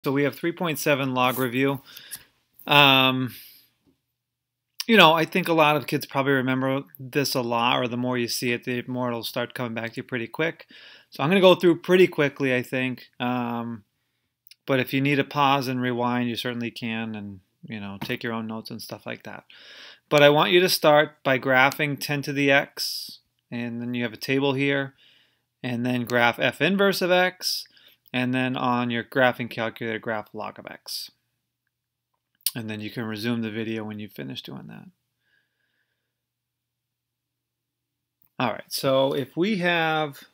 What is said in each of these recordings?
So we have 3.7 log review. Um, I think a lot of kids probably remember this a lot, or the more you see it, the more it'll start coming back to you pretty quick. So I'm going to go through pretty quickly, I think. But if you need to pause and rewind, you certainly can, and take your own notes and stuff like that. But I want you to start by graphing 10 to the x, and then you have a table here, and then graph f inverse of x, and then on your graphing calculator, graph log of x. And then you can resume the video when you finish doing that. All right, so if we have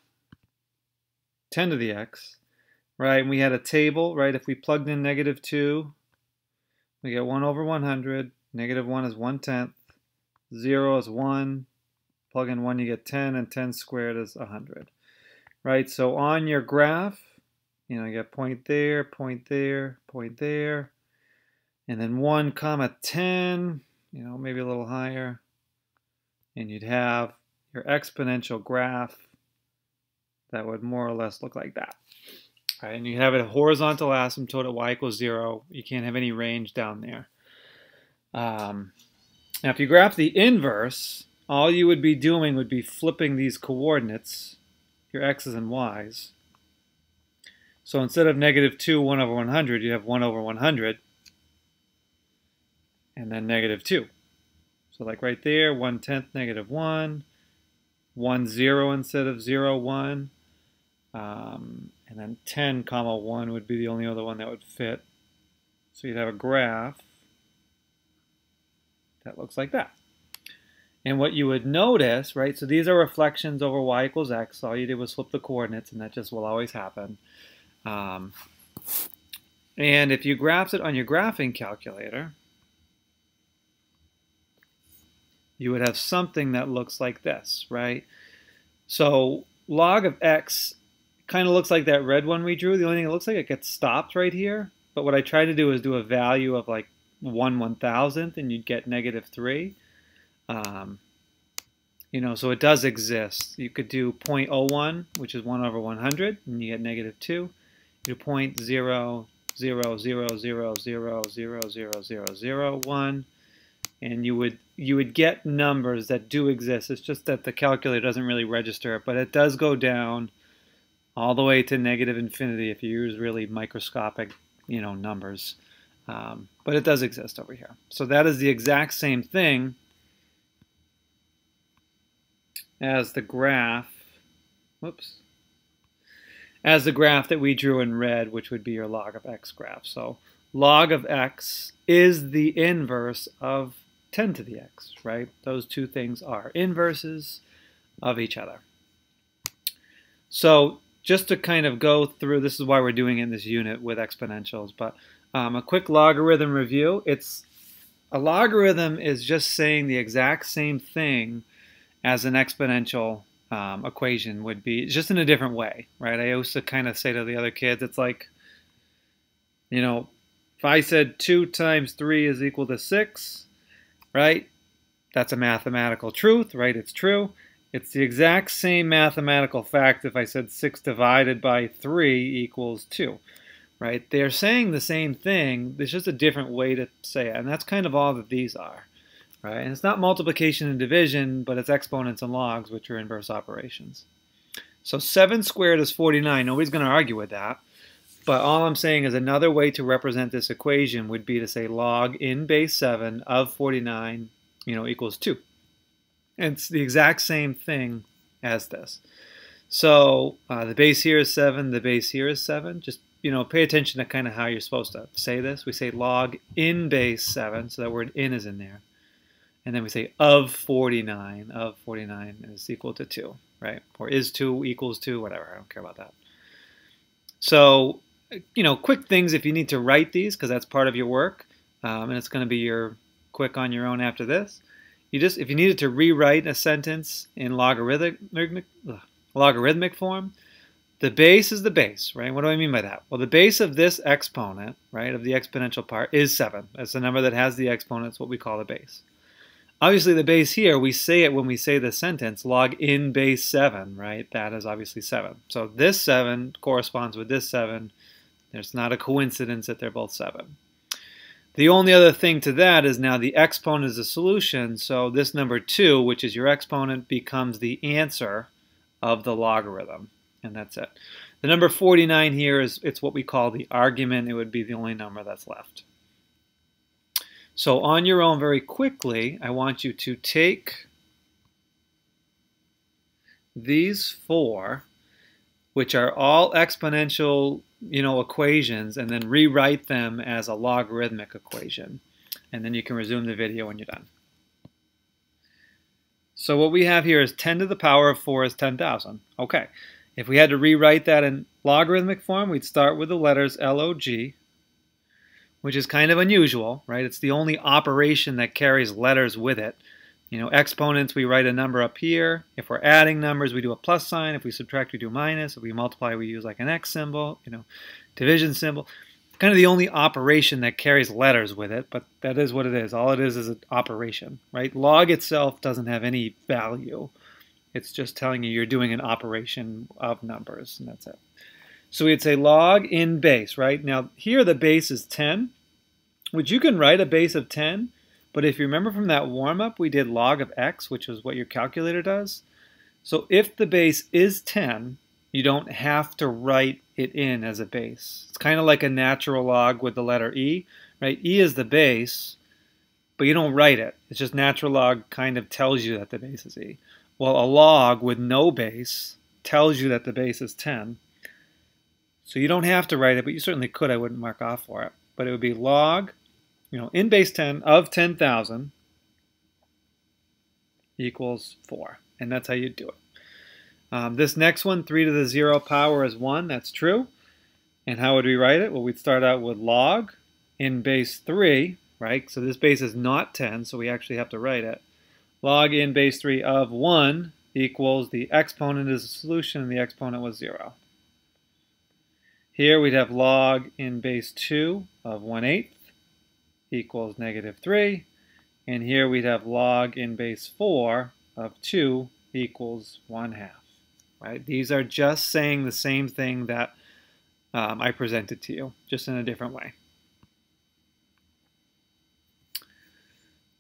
10 to the x, right, and we had a table, right, if we plugged in -2, we get 1 over 100, -1 is 1/10, 0 is 1, plug in 1, you get 10, and 10 squared is 100, right? So on your graph, you get point there, point there, point there, and then 1, 10, maybe a little higher, and you'd have your exponential graph that would more or less look like that. All right, and you have a horizontal asymptote at y equals 0. You can't have any range down there. Now, if you graph the inverse, all you would be doing would be flipping these coordinates, your x's and y's. So instead of -2, 1 over 100, you have 1 over 100, and then -2. So like right there, 1/10, -1, 1, 0 instead of 0, 1. And then 10, 1 would be the only other one that would fit. So you'd have a graph that looks like that. And what you would notice, right, so these are reflections over y equals x. All you did was flip the coordinates, and that just will always happen. And if you graphed it on your graphing calculator, you would have something that looks like this, right? So log of x kind of looks like that red one we drew. The only thing it looks like, it gets stopped right here. But what I tried to do is do a value of like 1/1000th, and you'd get -3. So it does exist. You could do 0.01, which is 1 over 100, and you get -2. You do 0.00000000001, and you would get numbers that do exist. It's just that the calculator doesn't really register it, but it does go down all the way to -infinity if you use really microscopic, numbers. But it does exist over here. So that is the exact same thing as the graph, as the graph that we drew in red, which would be your log of x graph. So log of x is the inverse of 10 to the x, right? Those two things are inverses of each other. So just to kind of go through, this is why we're doing it in this unit with exponentials, but a quick logarithm review. A logarithm is just saying the exact same thing as an exponential equation would be, it's just in a different way, right? I used to kind of say to the other kids, it's like, if I said 2 times 3 is equal to 6, right? That's a mathematical truth, right? It's true. It's the exact same mathematical fact if I said 6 divided by 3 equals 2, right? They're saying the same thing. There's just a different way to say it, and that's kind of all that these are, right? And it's not multiplication and division, but it's exponents and logs, which are inverse operations. So 7 squared is 49. Nobody's going to argue with that. But all I'm saying is another way to represent this equation would be to say log in base 7 of 49, equals 2. And it's the exact same thing as this. So the base here is 7, the base here is 7. Just, pay attention to kind of how you're supposed to say this. We say log in base 7, so that word in is in there. And then we say of 49 is equal to 2, right? Or is 2 equals 2, whatever. I don't care about that. So, quick things if you need to write these, because that's part of your work, and it's going to be your quick on your own after this. If you needed to rewrite a sentence in logarithmic form, the base is the base, right? What do I mean by that? Well, the base of this exponent, right, of the exponential part is 7. That's the number that has the exponent. It's what we call the base. Obviously, the base here, we say it when we say the sentence, log in base 7, right? That is obviously 7. So this 7 corresponds with this 7. There's not a coincidence that they're both 7. The only other thing to that is now the exponent is a solution, so this number 2, which is your exponent, becomes the answer of the logarithm, and that's it. The number 49 here it's what we call the argument. It would be the only number that's left. So on your own, very quickly, I want you to take these 4, which are all exponential, equations, and then rewrite them as a logarithmic equation. And then you can resume the video when you're done. So what we have here is 10 to the power of 4 is 10,000. Okay, if we had to rewrite that in logarithmic form, we'd start with the letters log, which is kind of unusual, right? It's the only operation that carries letters with it. Exponents, we write a number up here. If we're adding numbers, we do a plus sign. If we subtract, we do minus. If we multiply, we use like an X symbol, division symbol. Kind of the only operation that carries letters with it, but that is what it is. All it is an operation, right? Log itself doesn't have any value. It's just telling you you're doing an operation of numbers, and that's it. So we'd say log in base, right? Now, here the base is 10, which you can write a base of 10. But if you remember from that warm-up, we did log of x, which is what your calculator does. So if the base is 10, you don't have to write it in as a base. It's kind of like a natural log with the letter e, right? E is the base, but you don't write it. It's just natural log kind of tells you that the base is e. Well, a log with no base tells you that the base is 10. So you don't have to write it, but you certainly could. I wouldn't mark off for it. But it would be log, in base 10 of 10,000 equals 4. And that's how you do it. This next one, 3 to the 0 power is 1. That's true. And how would we write it? Well, we'd start out with log in base 3, right? So this base is not 10, so we actually have to write it. Log in base 3 of 1 equals the exponent is a solution, and the exponent was 0. Here we'd have log in base 2 of 1/8 equals -3. And here we'd have log in base 4 of 2 equals 1/2. Right? These are just saying the same thing that I presented to you, just in a different way.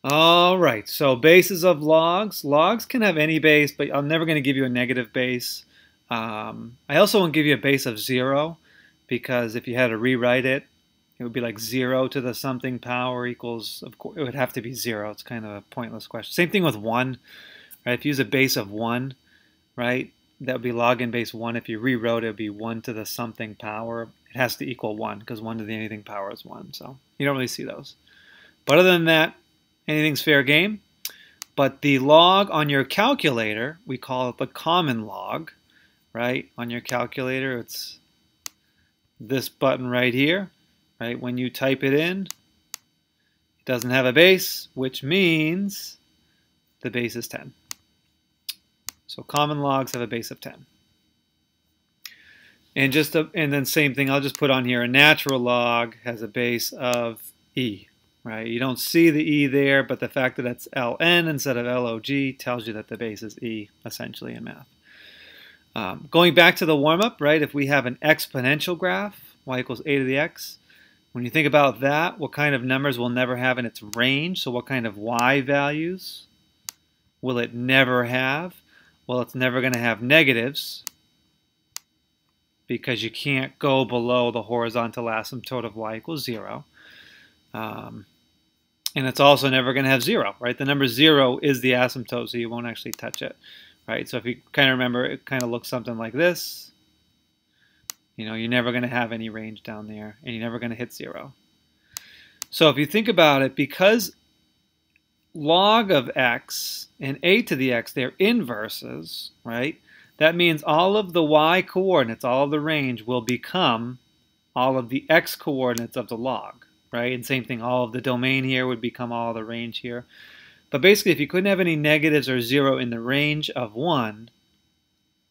All right, so bases of logs. Logs can have any base, but I'm never going to give you a negative base. I also won't give you a base of 0, because if you had to rewrite it, it would be like 0 to the something power equals, of course, it would have to be 0. It's kind of a pointless question. Same thing with 1. Right? If you use a base of 1, right, that would be log in base 1. If you rewrote it, it would be 1 to the something power. It has to equal 1, because 1 to the anything power is 1. So you don't really see those. But other than that, anything's fair game. But the log on your calculator, we call it the common log, right? On your calculator, it's this button right here, right? When you type it in, it doesn't have a base, which means the base is 10. So common logs have a base of 10. And then same thing, I'll just put on here, a natural log has a base of e, right? You don't see the e there, but the fact that it's ln instead of log tells you that the base is e, essentially, in math. Going back to the warm-up, right, if we have an exponential graph, y equals a to the x, when you think about that, what kind of numbers will never have in its range? So what kind of y values will it never have? Well, it's never going to have negatives, because you can't go below the horizontal asymptote of y equals 0. And it's also never going to have 0, right? The number 0 is the asymptote, so you won't actually touch it. Right, so if you kind of remember, it kind of looks something like this. You're never going to have any range down there, and you're never going to hit 0. So if you think about it, because log of x and a to the x, they're inverses, right? That means all of the y coordinates, all of the range, will become all of the x coordinates of the log, right? And same thing, all of the domain here would become all of the range here. But basically, if you couldn't have any negatives or 0 in the range of 1,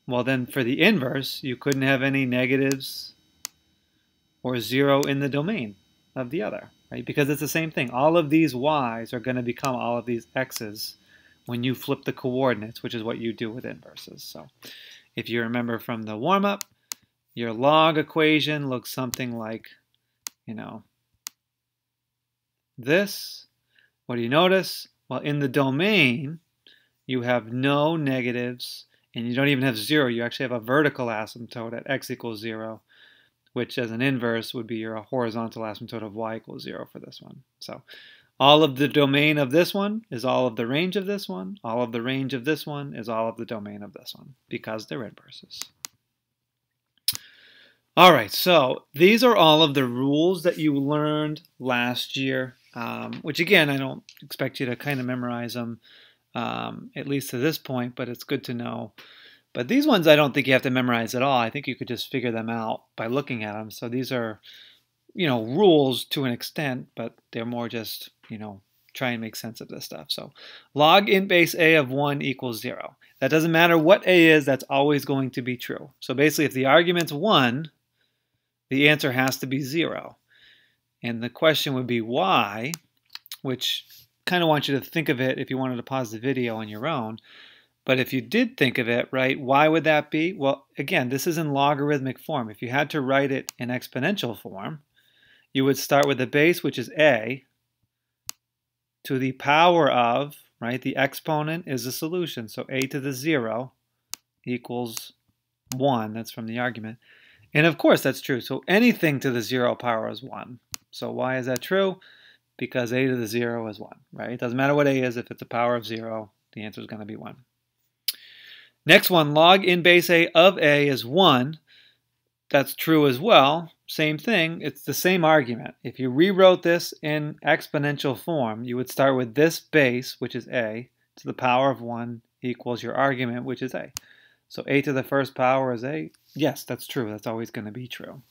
well then for the inverse, you couldn't have any negatives or 0 in the domain of the other, right? Because it's the same thing. All of these y's are going to become all of these x's when you flip the coordinates, which is what you do with inverses. So if you remember from the warm-up, your log equation looks something like, this. What do you notice? Well, in the domain, you have no negatives, and you don't even have 0. You actually have a vertical asymptote at x equals 0, which as an inverse would be your horizontal asymptote of y equals 0 for this one. So all of the domain of this one is all of the range of this one. All of the range of this one is all of the domain of this one, because they're inverses. All right, so these are all of the rules that you learned last year, which again, I don't expect you to kind of memorize them, at least to this point, but it's good to know. But these ones I don't think you have to memorize at all. I think you could just figure them out by looking at them. So these are, rules to an extent, but they're more just, try and make sense of this stuff. So log in base a of 1 equals 0. That doesn't matter what a is, that's always going to be true. So basically, if the argument's 1, the answer has to be 0. And the question would be why, which kind of want you to think of it if you wanted to pause the video on your own. But if you did think of it, right, why would that be? Well, again, this is in logarithmic form. If you had to write it in exponential form, you would start with the base, which is a, to the power of, right, the exponent is the solution. So a to the 0 equals 1. That's from the argument. And of course, that's true. So anything to the 0 power is 1. So why is that true? Because a to the 0 is 1, right? It doesn't matter what a is. If it's a power of 0, the answer is going to be 1. Next one, log in base a of a is 1. That's true as well. Same thing. It's the same argument. If you rewrote this in exponential form, you would start with this base, which is a, to the power of 1 equals your argument, which is a. So a to the first power is a. Yes, that's true. That's always going to be true.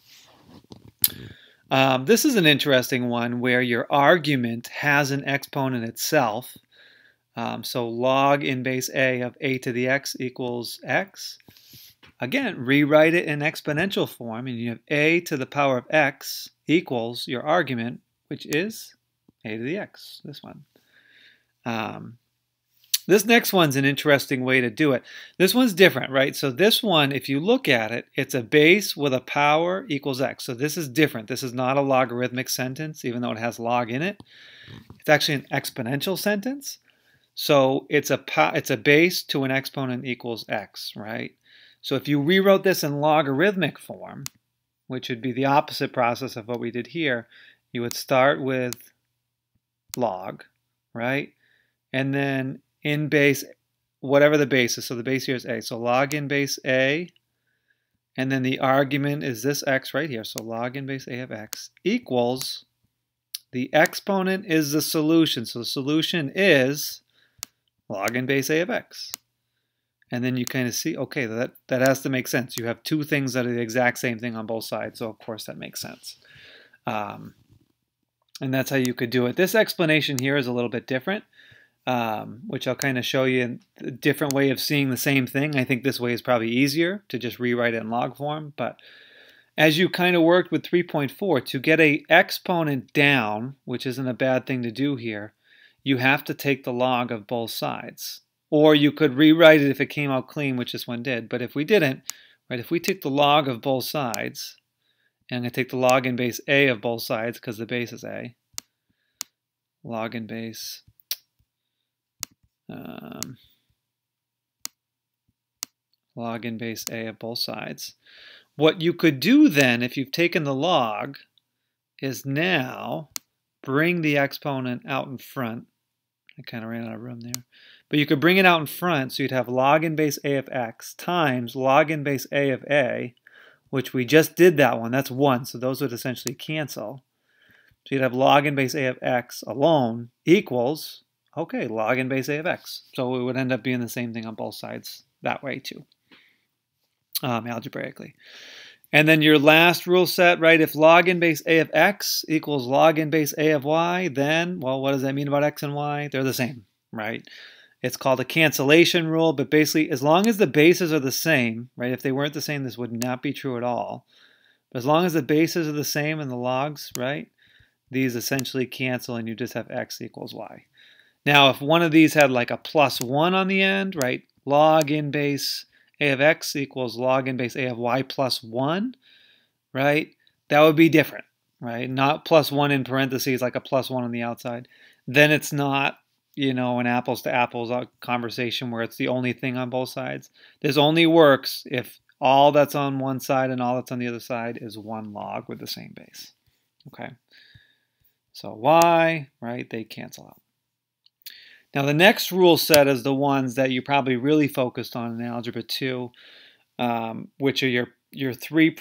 This is an interesting one where your argument has an exponent itself. So log in base a of a to the x equals x. Again, rewrite it in exponential form, and you have a to the power of x equals your argument, which is a to the x, this one. This next one's an interesting way to do it. This one's different, right? So this one, if you look at it, it's a base with a power equals x. So this is different. This is not a logarithmic sentence, even though it has log in it. It's actually an exponential sentence. So it's a base to an exponent equals x, right? So if you rewrote this in logarithmic form, which would be the opposite process of what we did here, you would start with log, right? And then in base, whatever the base is, so the base here is a. So log in base a, and then the argument is this x right here. So log in base a of x equals, the exponent is the solution. So the solution is log in base a of x. And then you kind of see, okay, that has to make sense. You have two things that are the exact same thing on both sides, so of course that makes sense. And that's how you could do it. This explanation here is a little bit different, which I'll kind of show you in a different way of seeing the same thing. I think this way is probably easier to just rewrite it in log form. But as you kind of worked with 3.4, to get a exponent down, which isn't a bad thing to do here, you have to take the log of both sides. Or you could rewrite it if it came out clean, which this one did. But if we didn't, right, if we took the log of both sides, and I'm going to take the log in base a of both sides because the base is a, log in base, log in base a of both sides. What you could do then, if you've taken the log, is now bring the exponent out in front. I kind of ran out of room there. But you could bring it out in front, so you'd have log in base a of x times log in base a of a, which we just did that one. That's 1, so those would essentially cancel. So you'd have log in base a of x alone equals, okay, log in base a of x. So it would end up being the same thing on both sides that way too, algebraically. And then your last rule set, right, if log in base a of x equals log in base a of y, then, well, what does that mean about x and y? They're the same, right? It's called a cancellation rule, but basically, as long as the bases are the same, right, if they weren't the same, this would not be true at all. But as long as the bases are the same in the logs, right, these essentially cancel and you just have x equals y. Now, if one of these had like a +1 on the end, right, log in base a of x equals log n base a of y plus 1, right? That would be different, right? Not plus 1 in parentheses like a plus 1 on the outside. Then it's not, an apples to apples conversation where it's the only thing on both sides. This only works if all that's on one side and all that's on the other side is one log with the same base. Okay, so y, right, they cancel out. Now the next rule set is the ones that you probably really focused on in Algebra 2, which are your three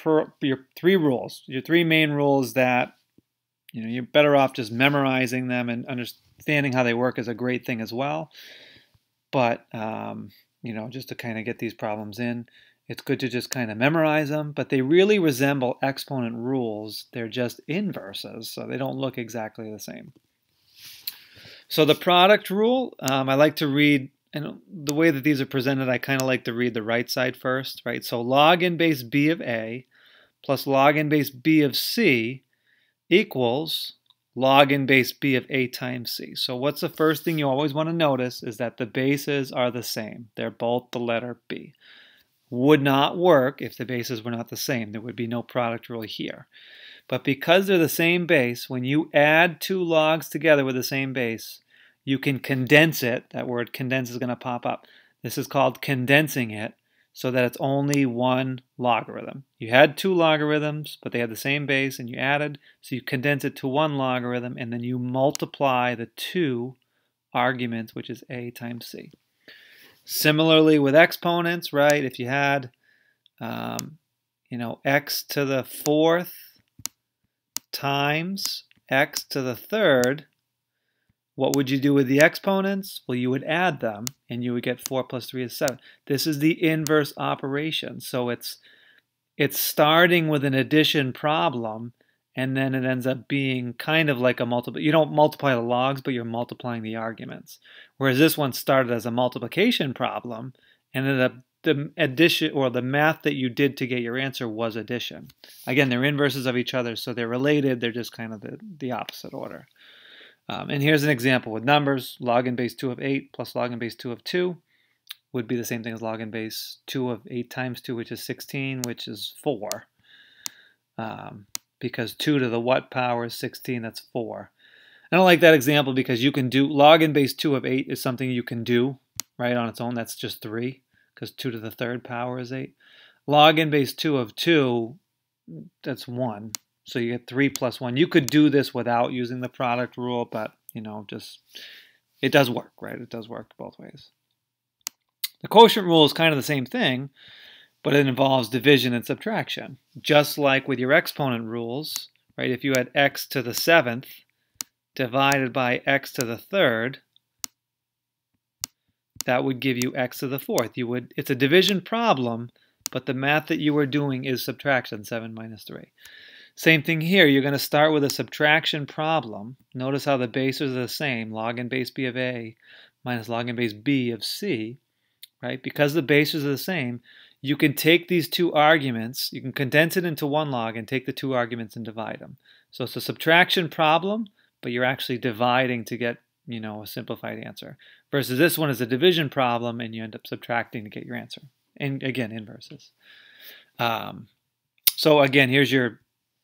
rules, your three main rules that you're better off just memorizing them, and understanding how they work is a great thing as well. But just to kind of get these problems in, it's good to just kind of memorize them. But they really resemble exponent rules. They're just inverses, so they don't look exactly the same. So the product rule, I like to read, and the way that these are presented, I kind of like to read the right side first, right? So log n base b of a plus log n base b of c equals log n base b of a times c. So what's the first thing you always want to notice is that the bases are the same. They're both the letter b. Would not work if the bases were not the same. There would be no product rule here. But because they're the same base, when you add two logs together with the same base, you can condense it. That word condense is going to pop up. This is called condensing it so that it's only one logarithm. You had two logarithms, but they had the same base, and you added, so you condense it to one logarithm, and then you multiply the two arguments, which is a times c. Similarly with exponents, right? If you had, x to the fourth times x to the third, what would you do with the exponents? Well, you would add them, and you would get 4 plus 3 is 7. This is the inverse operation. So it's starting with an addition problem, and then it ends up being kind of like a multiple. You don't multiply the logs, but you're multiplying the arguments. Whereas this one started as a multiplication problem, and ended up the addition, or the math that you did to get your answer, was addition. Again, they're inverses of each other, so they're related. They're just kind of the opposite order. And here's an example with numbers. Log n base 2 of 8 plus log n base 2 of 2 would be the same thing as log n base 2 of 8 times 2, which is 16, which is 4. Because 2 to the what power is 16, that's 4. I don't like that example because you can do, log n base 2 of 8 is something you can do right on its own. That's just 3, because 2 to the third power is 8. Log n base 2 of 2, that's 1. So you get 3 plus 1. You could do this without using the product rule, but, it does work, right? It does work both ways. The quotient rule is kind of the same thing, but it involves division and subtraction. Just like with your exponent rules, right? If you had x to the 7th divided by x to the 3rd, that would give you x to the 4th. It's a division problem, but the math that you were doing is subtraction, 7 minus 3. Same thing here. You're going to start with a subtraction problem. Notice how the bases are the same. Log n base b of a minus log n base b of c, right? Because the bases are the same, you can take these two arguments, you can condense it into one log and take the two arguments and divide them. So it's a subtraction problem, but you're actually dividing to get, a simplified answer. Versus this one is a division problem, and you end up subtracting to get your answer. And again, inverses. So again, here's your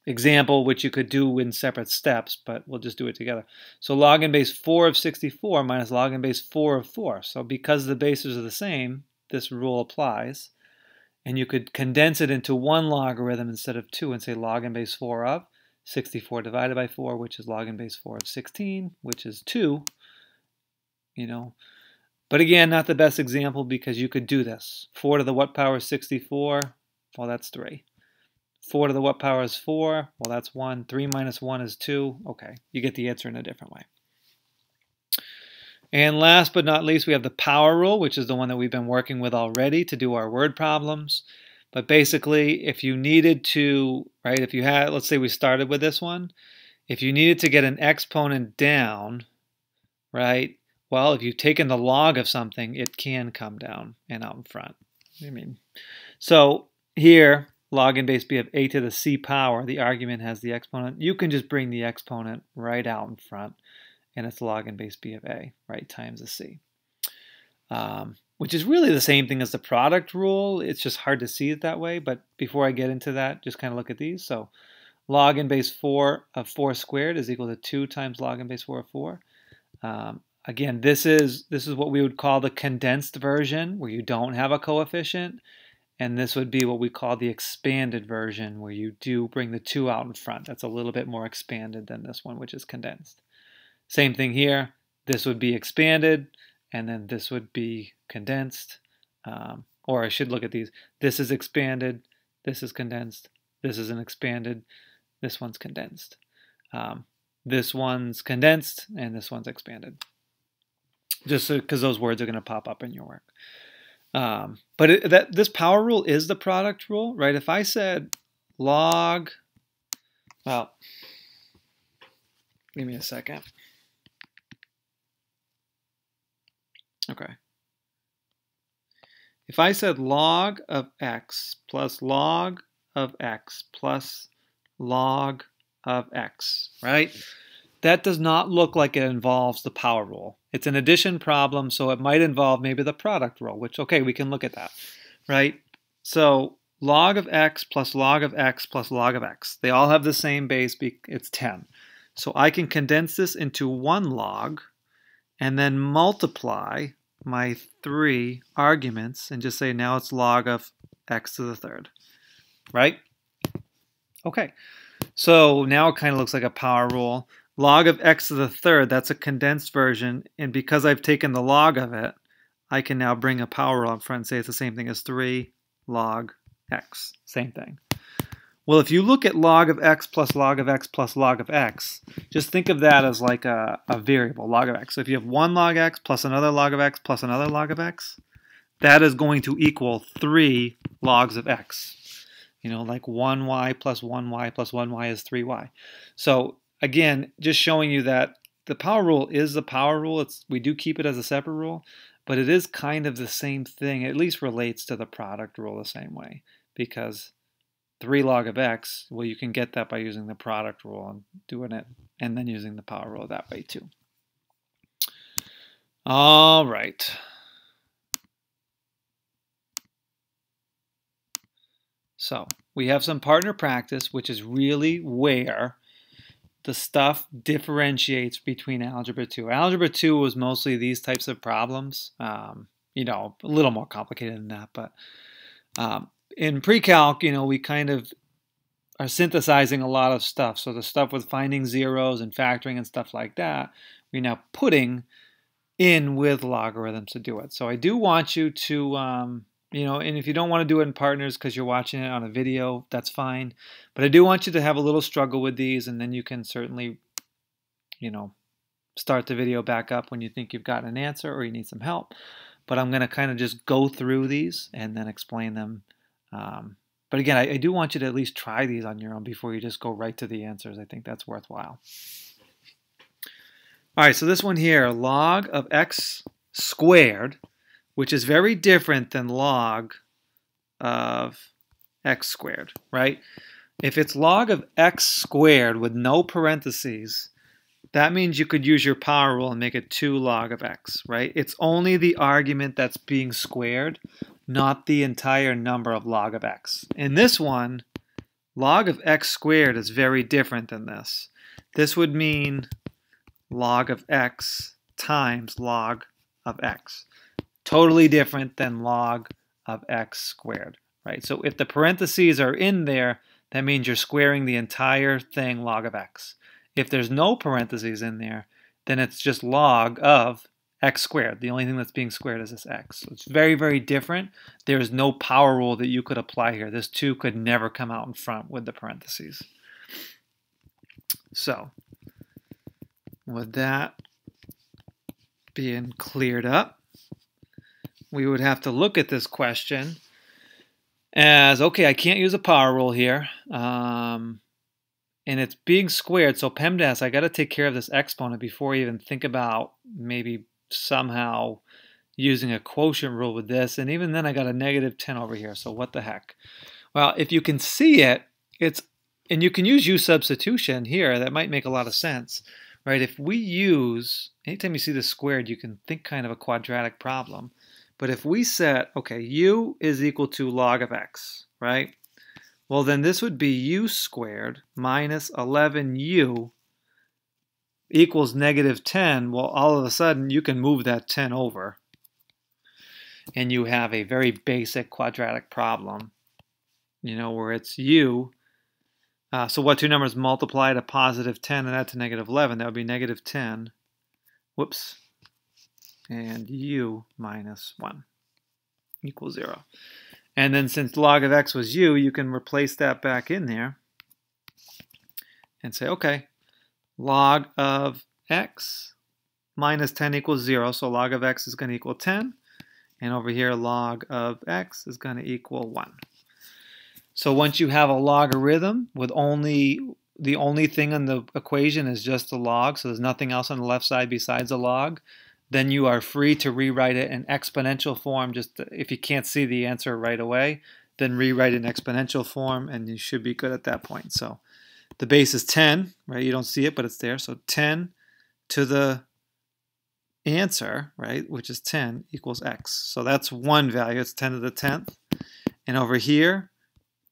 example, which you could do in separate steps, but we'll just do it together. So log n base 4 of 64 minus log n base 4 of 4. So because the bases are the same, this rule applies. And you could condense it into one logarithm instead of two and say log n base 4 of 64 divided by 4, which is log n base 4 of 16, which is 2. But again, not the best example because you could do this. 4 to the what power is 64? Well, that's 3. 4 to the what power is 4? Well, that's 1. 3 minus 1 is 2. Okay, you get the answer in a different way. And last but not least, we have the power rule, which is the one that we've been working with already to do our word problems. But basically, if you needed to, right, if you had, let's say we started with this one, if you needed to get an exponent down, right, well, if you've taken the log of something, it can come down and out in front. So here, log n base b of a to the c power, the argument has the exponent. You can just bring the exponent right out in front, and it's log n base b of a, right, times the c. which is really the same thing as the product rule. It's just hard to see it that way. But before I get into that, just kind of look at these. So log n base 4 of 4 squared is equal to 2 times log n base 4 of 4. Again, this is what we would call the condensed version, where you don't have a coefficient. And this would be what we call the expanded version, where you do bring the 2 out in front. That's a little bit more expanded than this one, which is condensed. Same thing here. This would be expanded, and then this would be condensed. Or I should look at these. This is expanded. This is condensed. This is an expanded. This one's condensed. This one's condensed, and this one's expanded. Just because those words are going to pop up in your work. But this power rule is the product rule, right? If I said log, well, give me a second. Okay. If I said log of x plus log of x plus log of x, right? That does not look like it involves the power rule. It's an addition problem, so it might involve maybe the product rule, which, okay, we can look at that, right? So log of x plus log of x plus log of x. They all have the same base. It's 10. So I can condense this into 1 log and then multiply my 3 arguments and just say now it's log of x to the third, right? Okay, so now it kind of looks like a power rule. Log of x to the third, that's a condensed version, and because I've taken the log of it, I can now bring a power rule up front and say it's the same thing as 3 log x. Same thing. Well, if you look at log of x plus log of x plus log of x, just think of that as like a variable, log of x. So if you have 1 log x plus another log of x plus another log of x, that is going to equal 3 logs of x. You know, like 1y plus 1y plus 1y is 3y. So again, just showing you that the power rule is the power rule. We do keep it as a separate rule, but it is kind of the same thing. It at least relates to the product rule the same way, because 3 log of x, well, you can get that by using the product rule and doing it, and then using the power rule that way too. All right. So we have some partner practice, which is really where the stuff differentiates between Algebra 2. Algebra 2 was mostly these types of problems, you know, a little more complicated than that, but in pre-calc, you know, we kind of are synthesizing a lot of stuff. So the stuff with finding zeros and factoring and stuff like that, we're now putting in with logarithms to do it. So I do want you to, you know, and if you don't want to do it in partners because you're watching it on a video, that's fine. But I do want you to have a little struggle with these, and then you can certainly, you know, start the video back up when you think you've got an answer or you need some help. But I'm going to kind of just go through these and then explain them. But again, I do want you to at least try these on your own before you just go right to the answers. I think that's worthwhile. All right, so this one here, log of x squared, which is very different than log of x squared, right? If it's log of x squared with no parentheses, that means you could use your power rule and make it 2 log of x, right? It's only the argument that's being squared, not the entire number of log of x. In this one, log of x squared is very different than this. This would mean log of x times log of x. Totally different than log of x squared, right? So if the parentheses are in there, that means you're squaring the entire thing log of x. If there's no parentheses in there, then it's just log of x squared. The only thing that's being squared is this x. So it's very, very different. There's no power rule that you could apply here. This 2 could never come out in front with the parentheses. So with that being cleared up, we would have to look at this question as, okay, I can't use a power rule here, and it's being squared, so PEMDAS, I got to take care of this exponent before I even think about maybe somehow using a quotient rule with this, and even then I got a negative 10 over here, so what the heck? Well, if you can see it, and you can use U substitution here, that might make a lot of sense, right? If we use, anytime you see this squared, you can think kind of a quadratic problem. But if we set, okay, u is equal to log of x, right? Well, then this would be u squared minus 11u equals negative 10. Well, all of a sudden, you can move that 10 over, and you have a very basic quadratic problem, you know, where it's u. So what two numbers multiply to positive 10 and add to negative 11? That would be negative 10. Whoops. And u minus 1 equals 0. And then since log of x was u, you can replace that back in there and say, okay, log of x minus 10 equals 0. So log of x is going to equal 10. And over here, log of x is going to equal 1. So once you have a logarithm with the only thing in the equation is just the log, so there's nothing else on the left side besides a log, then you are free to rewrite it in exponential form. Just if you can't see the answer right away, then rewrite it in exponential form, and you should be good at that point. So the base is 10, right? You don't see it, but it's there. So 10 to the answer, right, which is 10, equals x. So that's one value. It's 10 to the 10th. And over here,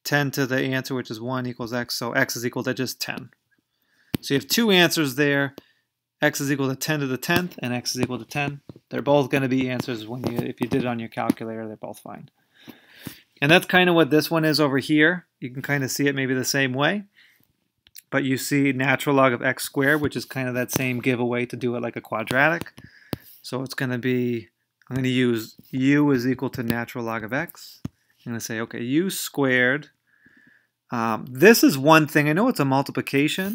10 to the answer, which is 1, equals x. So x is equal to just 10. So you have two answers there. X is equal to 10 to the 10th, and x is equal to 10. They're both going to be answers if you did it on your calculator. They're both fine. And that's kind of what this one is over here. You can kind of see it maybe the same way. But you see natural log of x squared, which is kind of that same giveaway to do it like a quadratic. So it's going to be, I'm going to use u is equal to natural log of x. I'm going to say, okay, u squared. This is one thing. I know it's a multiplication,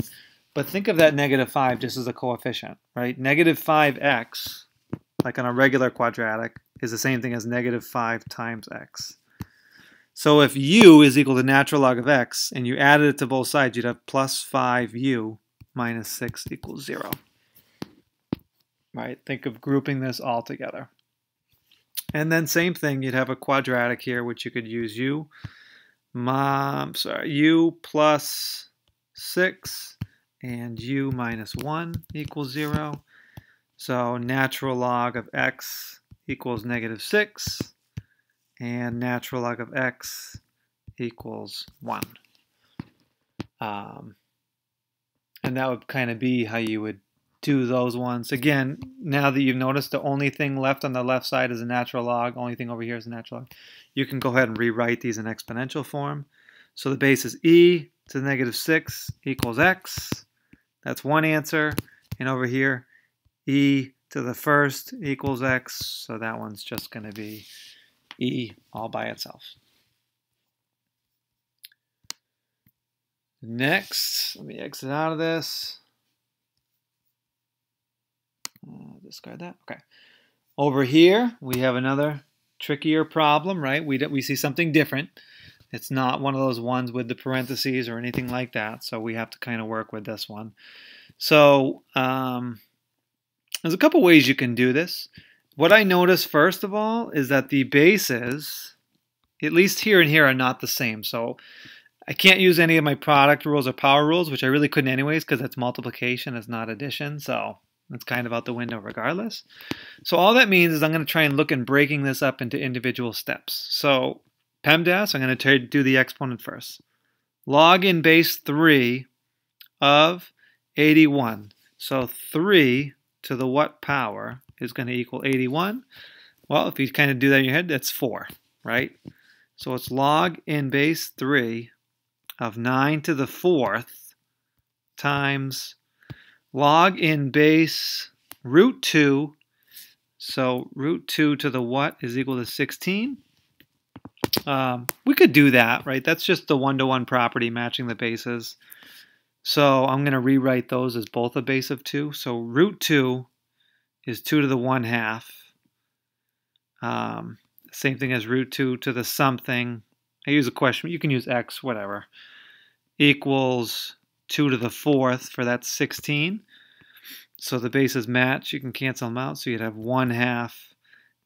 but think of that negative 5 just as a coefficient, right? Negative 5x, like on a regular quadratic, is the same thing as negative 5 times x. So if u is equal to natural log of x, and you added it to both sides, you'd have plus 5u minus 6 equals 0. Right? Think of grouping this all together. And then same thing, you'd have a quadratic here, which you could use u plus 6 and u minus 1 equals 0. So natural log of x equals negative 6, and natural log of x equals 1. And that would kind of be how you would do those ones. Again, now that you've noticed the only thing left on the left side is a natural log, only thing over here is a natural log, you can go ahead and rewrite these in exponential form. So the base is e to the negative 6 equals x. That's one answer. And over here, e to the first equals x. So that one's just going to be e all by itself. Next, let me exit out of this. Discard that. Okay. Over here, we have another trickier problem, right? We see something different. It's not one of those ones with the parentheses or anything like that, so we have to kind of work with this one. So there's a couple ways you can do this. What I noticed first of all is that the bases, at least here and here, are not the same. So I can't use any of my product rules or power rules, which I really couldn't anyways because it's multiplication, it's not addition. So it's kind of out the window regardless. So all that means is I'm going to try and look in breaking this up into individual steps. So PEMDAS, I'm going to do the exponent first. Log in base 3 of 81. So 3 to the what power is going to equal 81? Well, if you kind of do that in your head, that's 4, right? So it's log in base 3 of 9 to the 4th times log in base root 2. So root 2 to the what is equal to 16. We could do that, right? That's just the one-to-one property matching the bases. So I'm going to rewrite those as both a base of 2. So root 2 is 2 to the 1/2. Same thing as root 2 to the something. I use a question. You can use x, whatever. Equals 2 to the 4th for that 16. So the bases match. You can cancel them out. So you'd have 1/2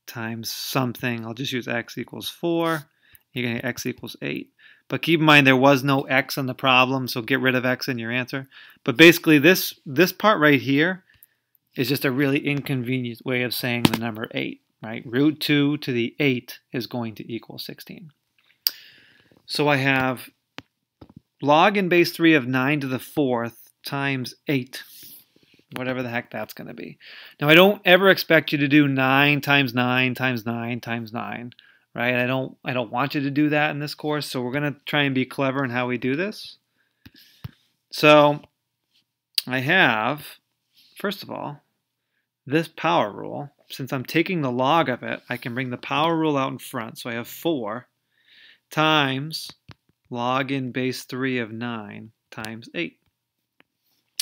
times something. I'll just use x equals 4. You're going to get x equals 8. But keep in mind there was no x in the problem, so get rid of x in your answer. But basically this part right here is just a really inconvenient way of saying the number 8. right? Root 2 to the 8 is going to equal 16. So I have log in base 3 of 9 to the 4th times 8, whatever the heck that's going to be. Now, I don't ever expect you to do 9 times 9 times 9 times 9, right? I don't want you to do that in this course, so we're going to try and be clever in how we do this. So I have, first of all, this power rule. Since I'm taking the log of it, I can bring the power rule out in front. So I have 4 times log in base 3 of 9 times 8.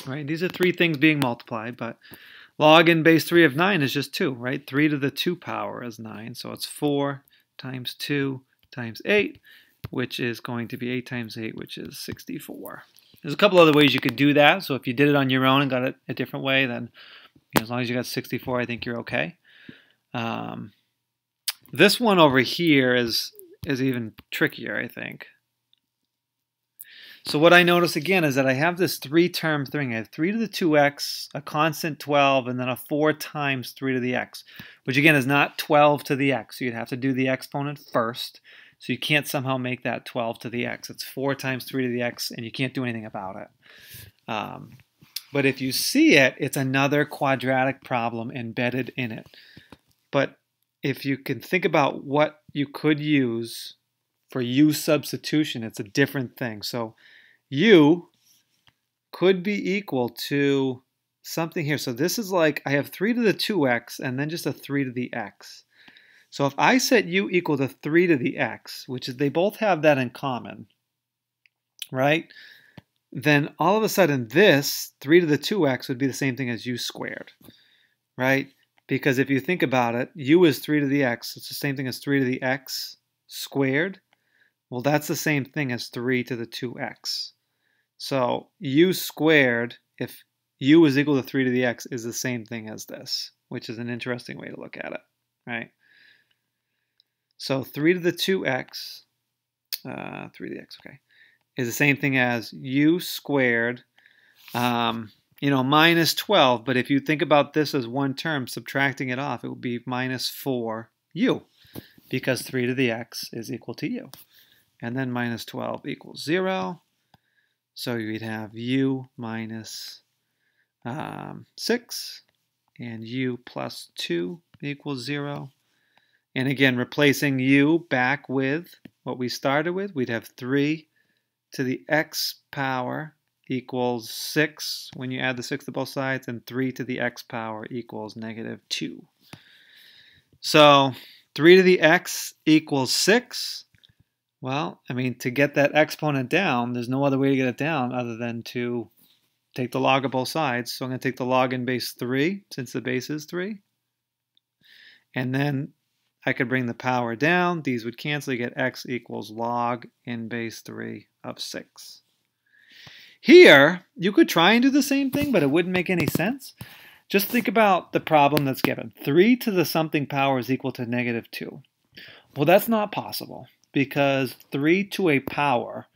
Right? These are 3 things being multiplied, but log in base 3 of 9 is just 2, right? 3 to the 2 power is 9, so it's 4 times 2 times 8, which is going to be 8 times 8, which is 64. There's a couple other ways you could do that, so if you did it on your own and got it a different way, then as long as you got 64, I think you're okay. This one over here is even trickier, I think. So what I notice again is that I have this 3-term thing. I have 3 to the 2x, a constant 12, and then a 4 times 3 to the x, which again is not 12 to the x. So you'd have to do the exponent first. So you can't somehow make that 12 to the x. It's 4 times 3 to the x, and you can't do anything about it. But if you see it, it's another quadratic problem embedded in it. But if you can think about what you could use for u substitution, it's a different thing. So u could be equal to something here. So this is like I have 3 to the 2x and then just a 3 to the x. So if I set u equal to 3 to the x, which is they both have that in common, right? Then all of a sudden this 3 to the 2x would be the same thing as u squared, right? Because if you think about it, u is 3 to the x. It's the same thing as 3 to the x squared. Well, that's the same thing as 3 to the 2x. So u squared, if u is equal to 3 to the x, is the same thing as this, which is an interesting way to look at it, right? So 3 to the 2x, 3 to the x, okay, is the same thing as u squared, minus 12. But if you think about this as one term, subtracting it off, it would be minus 4u, because 3 to the x is equal to u. And then minus 12 equals 0. So you'd have u minus 6 and u plus 2 equals 0. And again, replacing u back with what we started with, we'd have 3 to the x power equals 6 when you add the 6 to both sides, and 3 to the x power equals negative 2. So 3 to the x equals 6. Well, I mean, to get that exponent down, there's no other way to get it down other than to take the log of both sides. So I'm going to take the log in base 3, since the base is 3. And then I could bring the power down. These would cancel. You get x equals log in base 3 of 6. Here, you could try and do the same thing, but it wouldn't make any sense. Just think about the problem that's given. 3 to the something power is equal to negative 2. Well, that's not possible, because 3 to a power,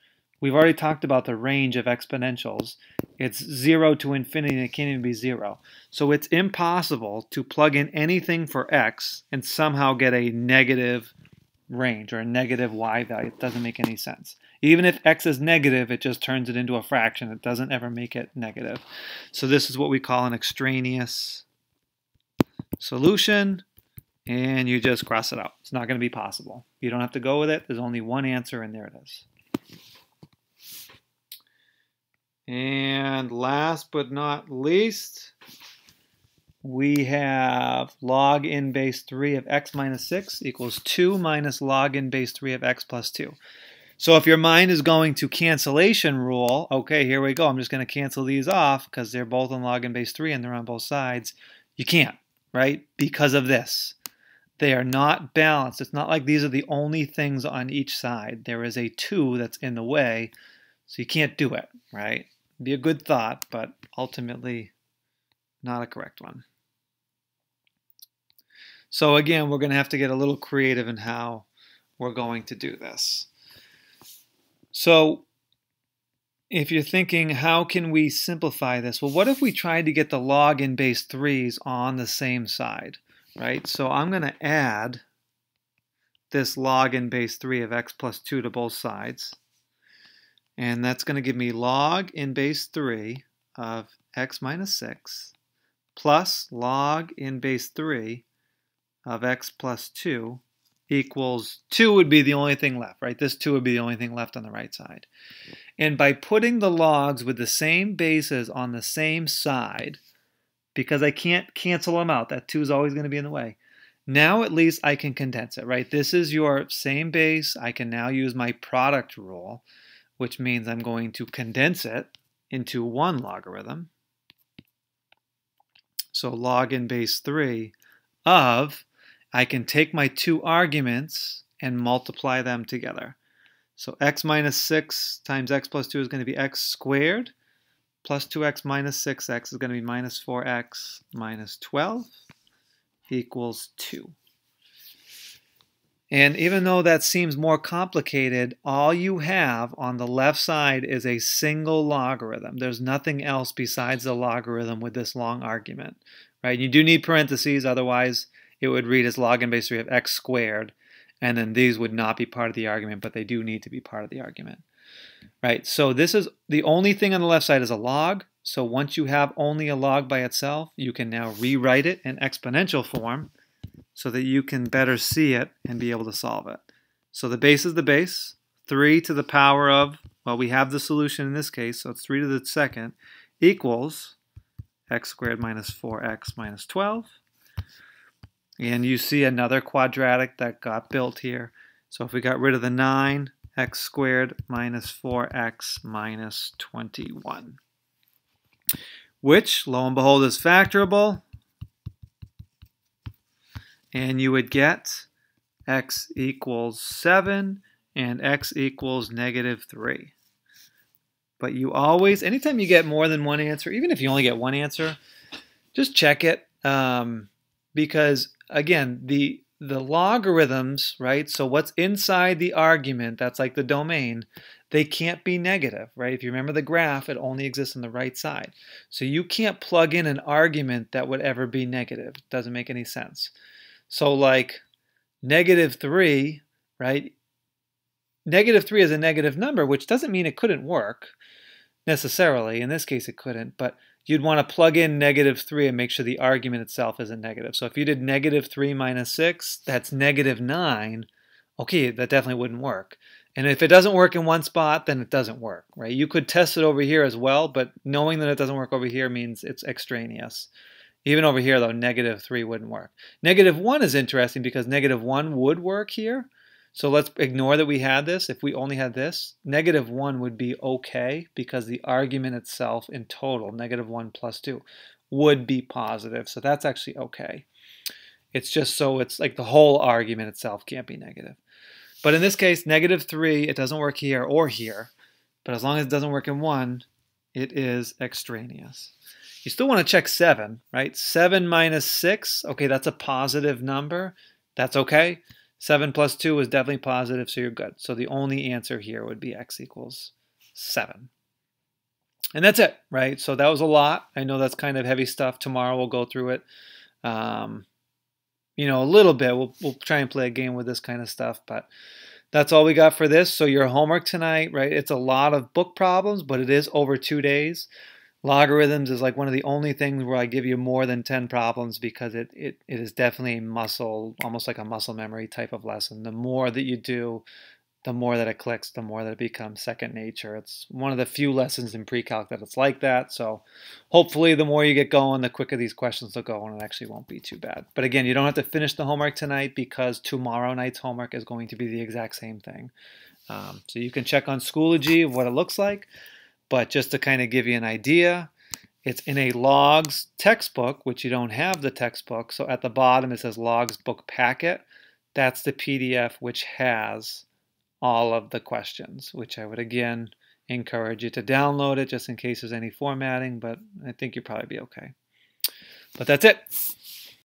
we've already talked about the range of exponentials. It's 0 to infinity, and it can't even be 0. So it's impossible to plug in anything for x and somehow get a negative range or a negative y value. It doesn't make any sense. Even if x is negative, it just turns it into a fraction. It doesn't ever make it negative. So this is what we call an extraneous solution, and you just cross it out. It's not going to be possible. You don't have to go with it. There's only one answer, and there it is. And last but not least, we have log in base 3 of x minus 6 equals 2 minus log in base 3 of x plus 2. So if your mind is going to cancellation rule, okay, here we go. I'm just going to cancel these off because they're both on log in base 3 and they're on both sides. You can't, right? Because of this. They are not balanced. It's not like these are the only things on each side. There is a 2 that's in the way, so you can't do it, right? Be a good thought, but ultimately not a correct one. So again, we're going to have to get a little creative in how we're going to do this. So if you're thinking, how can we simplify this? Well, what if we tried to get the log in base 3s on the same side? right? So I'm going to add this log in base 3 of x plus 2 to both sides. And that's going to give me log in base 3 of x minus 6 plus log in base 3 of x plus 2 equals 2 would be the only thing left, right? This 2 would be the only thing left on the right side. And by putting the logs with the same bases on the same side, because I can't cancel them out, that 2 is always going to be in the way. Now at least I can condense it, right? This is your same base. I can now use my product rule, which means I'm going to condense it into one logarithm. So log in base 3 of, I can take my two arguments and multiply them together. So x minus 6 times x plus 2 is going to be x squared, plus 2x minus 6x is going to be minus 4x minus 12 equals 2. And even though that seems more complicated, all you have on the left side is a single logarithm. There's nothing else besides the logarithm with this long argument, right? You do need parentheses, otherwise it would read as log in base 3 of x squared, and then these would not be part of the argument, but they do need to be part of the argument, right? So this is the only thing on the left side is a log. So once you have only a log by itself, you can now rewrite it in exponential form so that you can better see it and be able to solve it. So the base is the base, 3 to the power of, well, we have the solution in this case, so it's 3 to the second, equals x squared minus 4x minus 12. And you see another quadratic that got built here. So if we got rid of the 9, x squared minus 4x minus 21, which, lo and behold, is factorable. And you would get x equals 7 and x equals negative 3. But you always, anytime you get more than one answer, even if you only get one answer, just check it. Because, again, the logarithms, right, so what's inside the argument, that's like the domain, they can't be negative, right? If you remember the graph, it only exists on the right side. So you can't plug in an argument that would ever be negative. It doesn't make any sense. So like negative 3, right? Negative 3 is a negative number, which doesn't mean it couldn't work necessarily. In this case, it couldn't, but you'd want to plug in negative 3 and make sure the argument itself isn't negative. So if you did negative 3 minus 6, that's negative 9. Okay, that definitely wouldn't work. And if it doesn't work in one spot, then it doesn't work, right? You could test it over here as well, but knowing that it doesn't work over here means it's extraneous. Even over here, though, negative 3 wouldn't work. Negative 1 is interesting because negative 1 would work here. So let's ignore that we had this. If we only had this, negative 1 would be okay because the argument itself in total, negative 1 plus 2, would be positive. So that's actually okay. It's just so it's like the whole argument itself can't be negative. But in this case, negative 3, it doesn't work here or here. But as long as it doesn't work in one, it is extraneous. You still want to check 7, right? 7 minus 6, okay, that's a positive number. That's okay. 7 plus 2 is definitely positive, so you're good. So the only answer here would be x equals 7. And that's it, right? So that was a lot. I know that's kind of heavy stuff. Tomorrow we'll go through it, you know, a little bit. We'll try and play a game with this kind of stuff, but that's all we got for this. So your homework tonight, right? It's a lot of book problems, but it is over 2 days. Logarithms is like one of the only things where I give you more than 10 problems because it is definitely a muscle, almost like a muscle memory type of lesson. The more that you do, the more that it clicks, the more that it becomes second nature. It's one of the few lessons in pre-calc that it's like that. So hopefully the more you get going, the quicker these questions will go, and it actually won't be too bad. But again, you don't have to finish the homework tonight because tomorrow night's homework is going to be the exact same thing. So you can check on Schoology of what it looks like. But just to kind of give you an idea, it's in a logs textbook, which you don't have the textbook. So at the bottom it says logs book packet. That's the PDF which has all of the questions, which I would again encourage you to download it just in case there's any formatting, but I think you'll probably be okay. But that's it.